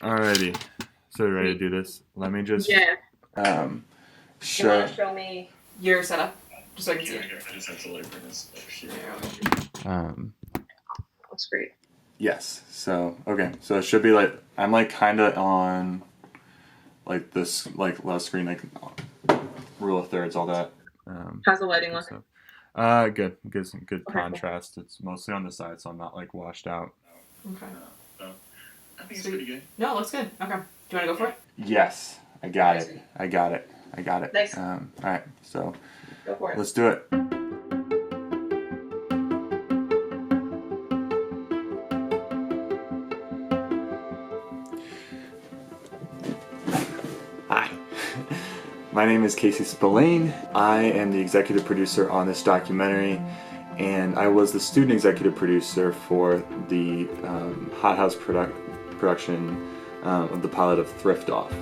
Alrighty. So you ready to do this? Let me just Yeah. You want sure. to show me your setup? Just so I can see. I just have to like bring this up here. Looks great. Yes. So okay. So it should be like I'm like kinda on like this like left screen like rule of thirds, all that. How's the lighting look? So, good. Gives some good Okay, cool. contrast. It's mostly on the side, so I'm not like washed out. Okay. I think it's pretty good. No, it looks good. Okay. Do you want to go for it? Yes, I got it. I got it. Nice. All right. So Go for it. let's do it. Hi, my name is Casey Spillane. I am the executive producer on this documentary, and I was the student executive producer for the Hothouse production of the pilot of Thrift Off.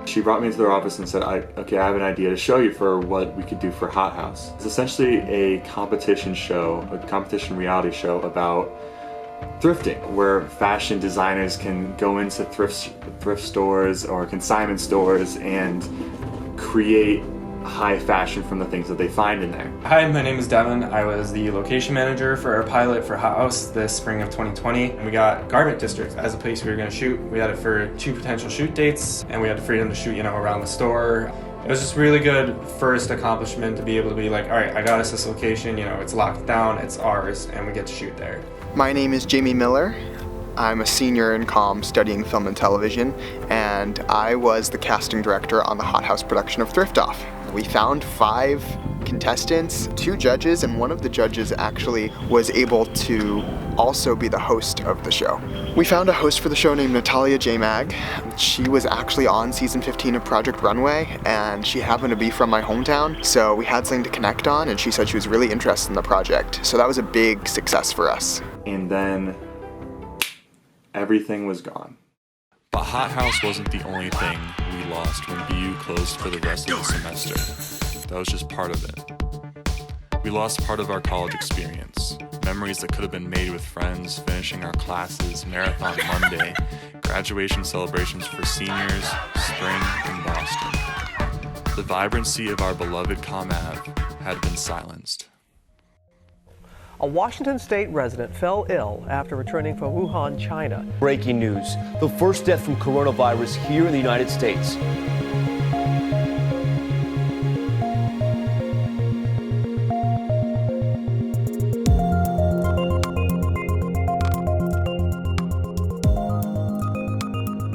She brought me into their office and said, okay, I have an idea to show you for what we could do for Hothouse. It's essentially a competition show, a competition reality show about thrifting, where fashion designers can go into thrift stores or consignment stores and create high fashion from the things that they find in there. Hi, my name is Devin. I was the location manager for our pilot for Hothouse this spring of 2020. And we got Garment District as a place we were going to shoot. We had it for 2 potential shoot dates, and we had the freedom to shoot, around the store. It was just really good first accomplishment to be able to be like, all right, I got us this location, it's locked down, it's ours, and we get to shoot there. My name is Jamie Miller. I'm a senior in comm studying film and television, and I was the casting director on the Hothouse production of Thrift Off. We found 5 contestants, 2 judges, and one of the judges actually was able to also be the host of the show. We found a host for the show named Natalia J. Mag. She was actually on season 15 of Project Runway, and she happened to be from my hometown, so we had something to connect on, and she said she was really interested in the project. So that was a big success for us. And then everything was gone. But Hothouse wasn't the only thing we lost when BU closed for the rest of the semester. That was just part of it. We lost part of our college experience, memories that could have been made with friends, finishing our classes, Marathon Monday, graduation celebrations for seniors, spring in Boston. The vibrancy of our beloved ComAv had been silenced. A Washington state resident fell ill after returning from Wuhan, China. Breaking news, the first death from coronavirus here in the United States.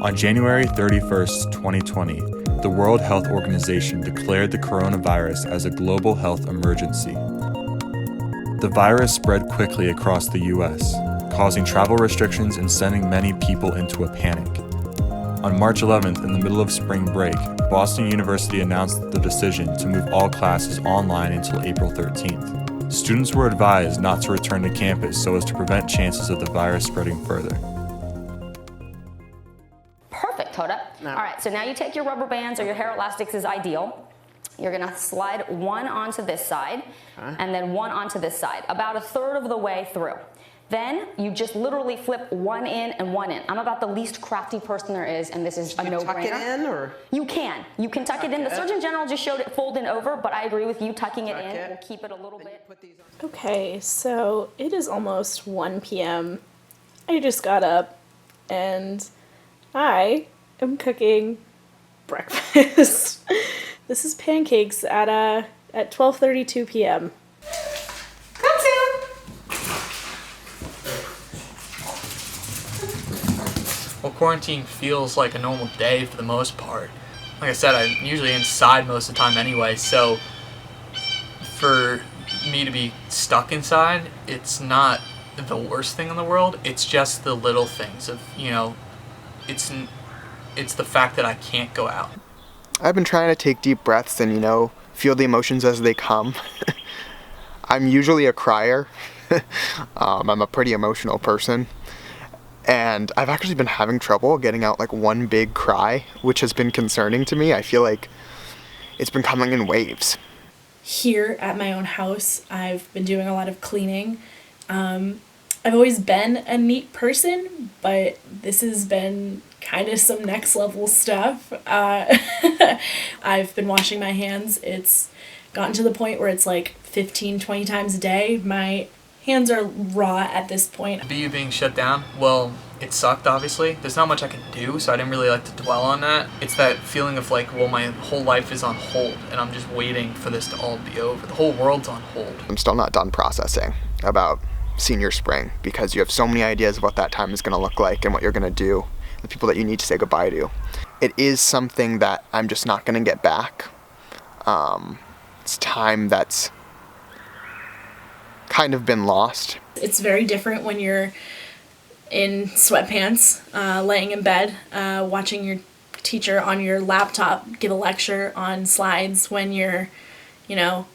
On January 31st, 2020, the World Health Organization declared the coronavirus as a global health emergency. The virus spread quickly across the U.S., causing travel restrictions and sending many people into a panic. On March 11th, in the middle of spring break, Boston University announced the decision to move all classes online until April 13th. Students were advised not to return to campus so as to prevent chances of the virus spreading further. Perfect, Hoda. No. All right, so now you take your rubber bands or your hair elastics is ideal. You're gonna slide one onto this side and then one onto this side, about 1/3 of the way through. Then you just literally flip one in and one in. I'm about the least crafty person there is, and this is a no-brainer. Tuck it in, or? You can tuck it in. The Surgeon General just showed it folding over, but I agree with you, tucking it in will keep it a little bit. Okay, so it is almost 1 p.m. I just got up and I am cooking breakfast. This is pancakes at 12:32 p.m. Come soon. Well, quarantine feels like a normal day for the most part. Like I said, I'm usually inside most of the time anyway, so for me to be stuck inside, it's not the worst thing in the world. It's just the little things of, it's the fact that I can't go out. I've been trying to take deep breaths and, feel the emotions as they come. I'm usually a crier. I'm a pretty emotional person. And I've actually been having trouble getting out like one big cry, which has been concerning to me. I feel like it's been coming in waves. Here at my own house, I've been doing a lot of cleaning. I've always been a neat person, but this has been kind of some next level stuff. I've been washing my hands. It's gotten to the point where it's like 15, 20 times a day. My hands are raw at this point. BU being shut down, well, it sucked, obviously. There's not much I could do, so I didn't really like to dwell on that. It's that feeling of like, well, my whole life is on hold, and I'm just waiting for this to all be over. The whole world's on hold. I'm still not done processing about senior spring, because you have so many ideas of what that time is going to look like and what you're going to do, the people that you need to say goodbye to. It is something that I'm just not going to get back. It's time that's kind of been lost. It's very different when you're in sweatpants, laying in bed, watching your teacher on your laptop give a lecture on slides when you're,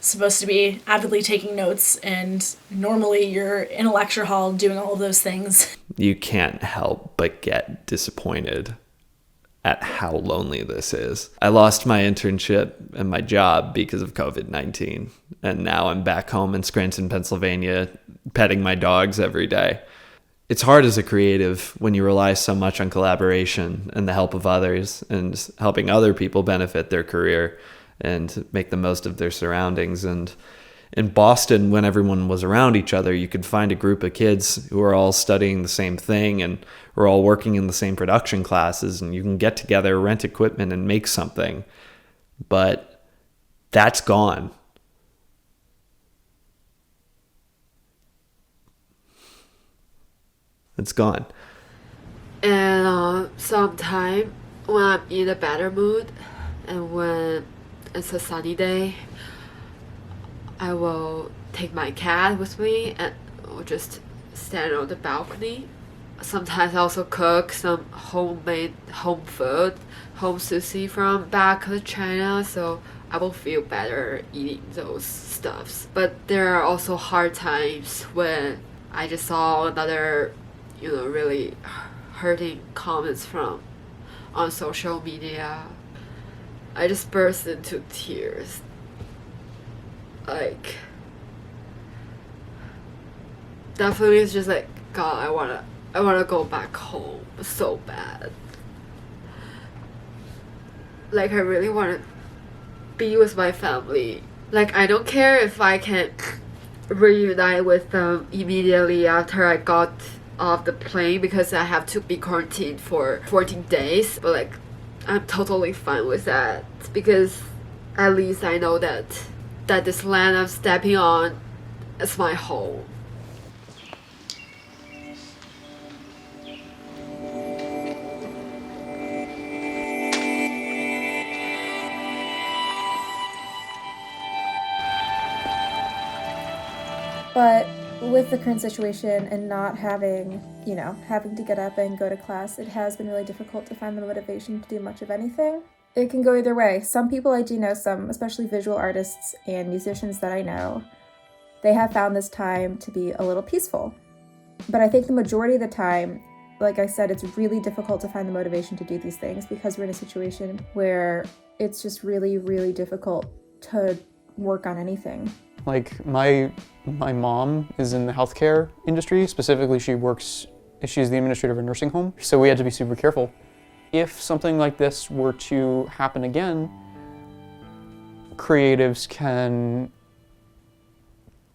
supposed to be avidly taking notes, and normally you're in a lecture hall doing all of those things. You can't help but get disappointed at how lonely this is. I lost my internship and my job because of COVID-19, and now I'm back home in Scranton, Pennsylvania, petting my dogs every day. It's hard as a creative when you rely so much on collaboration and the help of others and helping other people benefit their career and make the most of their surroundings. And in Boston, when everyone was around each other, you could find a group of kids who are all studying the same thing and we're all working in the same production classes, and you can get together, rent equipment, and make something. But that's gone. It's gone. And sometime when I'm in a better mood and when it's a sunny day, I will take my cat with me and we'll just stand on the balcony. Sometimes I also cook some homemade home food, home sushi from back to China, so I will feel better eating those stuffs. But there are also hard times when I just saw another really hurting comments on social media. I just burst into tears. Like, definitely it's just like, God, I wanna go back home so bad. Like, I really wanna be with my family. Like, I don't care if I can reunite with them immediately after I got off the plane because I have to be quarantined for 14 days, but like I'm totally fine with that because at least I know that this land I'm stepping on is my home. But with the current situation and not having to get up and go to class, it has been really difficult to find the motivation to do much of anything. It can go either way. Some people, I do know some, especially visual artists and musicians that I know, they have found this time to be a little peaceful. But I think the majority of the time, like I said, it's really difficult to find the motivation to do these things because we're in a situation where it's just really, really difficult to work on anything. Like my mom is in the healthcare industry. Specifically, she's the administrator of a nursing home. So we had to be super careful. If something like this were to happen again, creatives can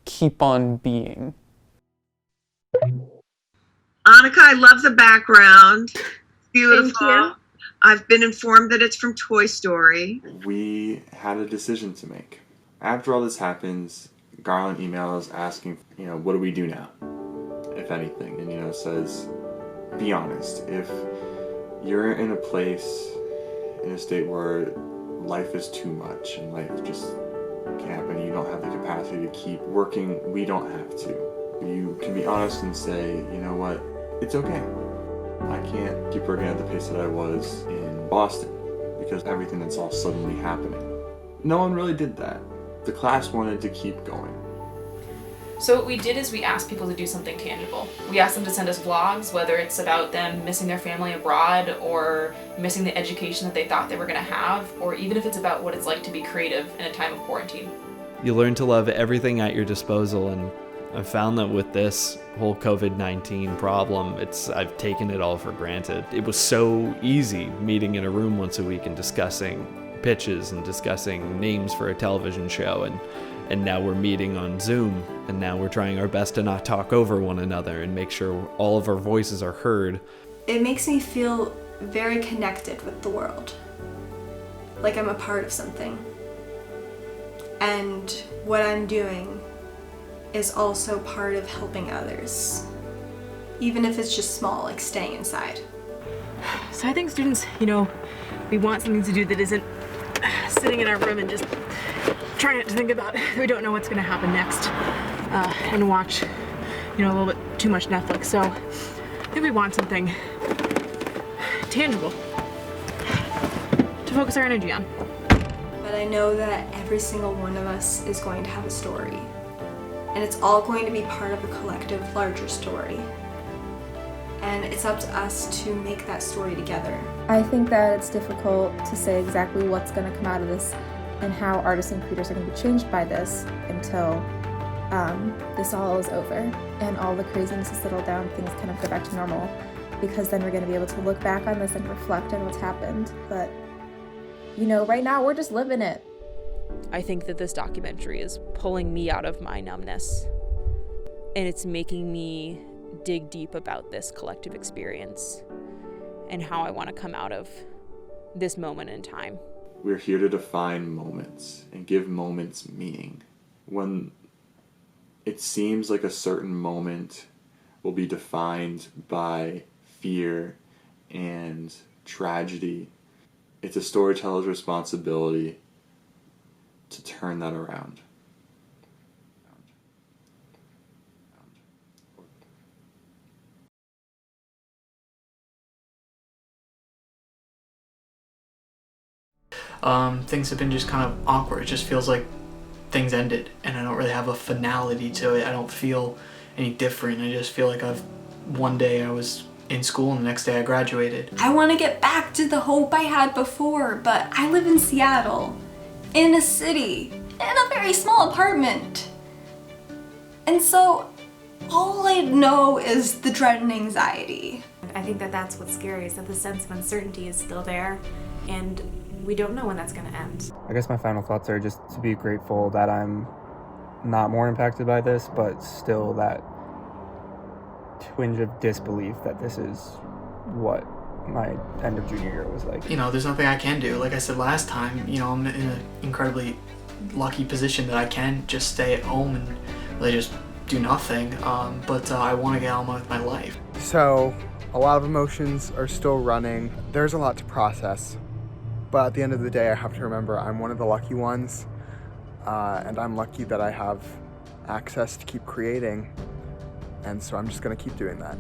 keep on being. Annika, I love the background. Beautiful. Thank you. I've been informed that it's from Toy Story. We had a decision to make. After all this happens, Garland emails asking, what do we do now, if anything? And, says, be honest. If you're in a place, in a state where life is too much and life just can't happen, you don't have the capacity to keep working, we don't have to. You can be honest and say, you know what, it's okay. I can't keep working at the pace that I was in Boston because everything that's all suddenly happening. No one really did that. The class wanted to keep going. So what we did is we asked people to do something tangible. We asked them to send us vlogs, whether it's about them missing their family abroad or missing the education that they thought they were going to have, or even if it's about what it's like to be creative in a time of quarantine. You learn to love everything at your disposal, and I've found that with this whole COVID-19 problem, I've taken it all for granted. It was so easy meeting in a room once a week and discussing pitches and discussing names for a television show, and now we're meeting on Zoom, and now we're trying our best to not talk over one another and make sure all of our voices are heard. It makes me feel very connected with the world, like I'm a part of something. And what I'm doing is also part of helping others, even if it's just small, like staying inside. So I think students, we want something to do that isn't sitting in our room and just trying not to think about we don't know what's going to happen next and watch, a little bit too much Netflix. So I think we want something tangible to focus our energy on. But I know that every single one of us is going to have a story, and it's all going to be part of a collective, larger story. And it's up to us to make that story together. I think that it's difficult to say exactly what's going to come out of this and how artists and creators are going to be changed by this until this all is over and all the craziness is settled down, things kind of go back to normal, because then we're going to be able to look back on this and reflect on what's happened. But, right now we're just living it. I think that this documentary is pulling me out of my numbness, and it's making me dig deep about this collective experience and how I want to come out of this moment in time. We're here to define moments and give moments meaning. When it seems like a certain moment will be defined by fear and tragedy, it's a storyteller's responsibility to turn that around. Things have been just kind of awkward. It just feels like things ended and I don't really have a finality to it. I don't feel any different. I just feel like one day I was in school and the next day I graduated. I want to get back to the hope I had before, but I live in Seattle, in a city, in a very small apartment. And so all I know is the dread and anxiety. I think that that's what's scary, is that the sense of uncertainty is still there, and we don't know when that's going to end. I guess my final thoughts are just to be grateful that I'm not more impacted by this, but still that twinge of disbelief that this is what my end of junior year was like. There's nothing I can do. Like I said last time, I'm in an incredibly lucky position that I can just stay at home and really just do nothing, but I want to get on with my life. So a lot of emotions are still running. There's a lot to process, but at the end of the day I have to remember I'm one of the lucky ones, and I'm lucky that I have access to keep creating, and so I'm just going to keep doing that.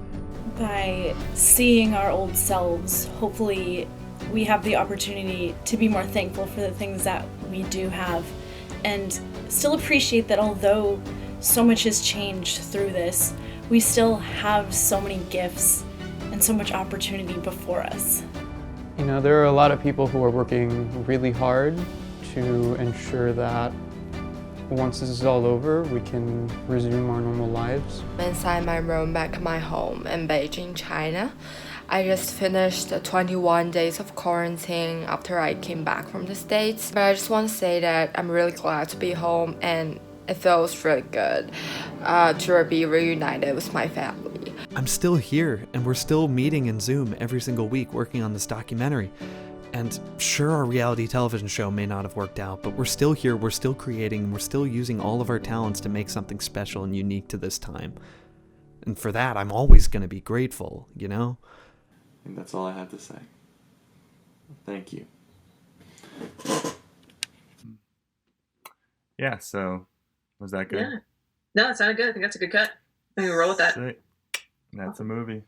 By seeing our old selves, hopefully we have the opportunity to be more thankful for the things that we do have, and still appreciate that although so much has changed through this, we still have so many gifts and so much opportunity before us. There are a lot of people who are working really hard to ensure that once this is all over, we can resume our normal lives. Inside my room back at my home in Beijing, China, I just finished 21 days of quarantine after I came back from the States. But I just want to say that I'm really glad to be home, and it feels really good to be reunited with my family. I'm still here, and we're still meeting in Zoom every single week working on this documentary. And sure, our reality television show may not have worked out, but we're still here, we're still creating, and we're still using all of our talents to make something special and unique to this time. And for that, I'm always going to be grateful, I think that's all I have to say. Thank you. Yeah, so was that good? Yeah. No, it sounded good. I think that's a good cut. I think we roll with that. That's a movie.